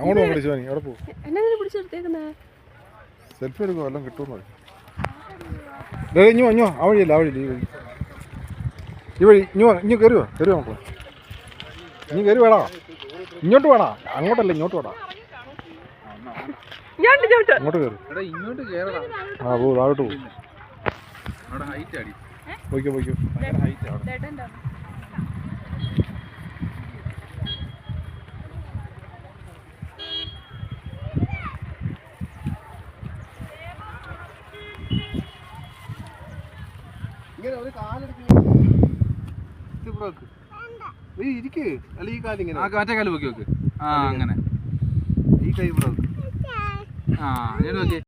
അങ്ങോട്ട് പോകാൻ ശിവാനി അവിടെ പോകും. സെൽഫി എടുക്കുക എല്ലാം കിട്ടുമെന്ന്. ഇഞ്ഞോ ആ വഴിയല്ല, ആ വഴിയില്ല, ഈ വഴി ഇഞ്ഞോ കയറുക മക്കളെ. ഇനി കയറി വേടാ, ഇങ്ങോട്ട് വേണോ? അങ്ങോട്ടല്ല, ഇങ്ങോട്ട് വേടാ. ഇങ്ങോട്ട് കയറി. ആ പോ, താഴോട്ട് പോകും. പോയിക്കോ. ഇങ്ങനെ ഒരു കാലെടുക്ക് ഇരിക്ക്. അല്ല ഈ കാലിങ്ങനെ മറ്റേ കാല് വെക്ക്. ആ അങ്ങനെ ഈ കൈ ഇവിടെ ആ നോക്കി.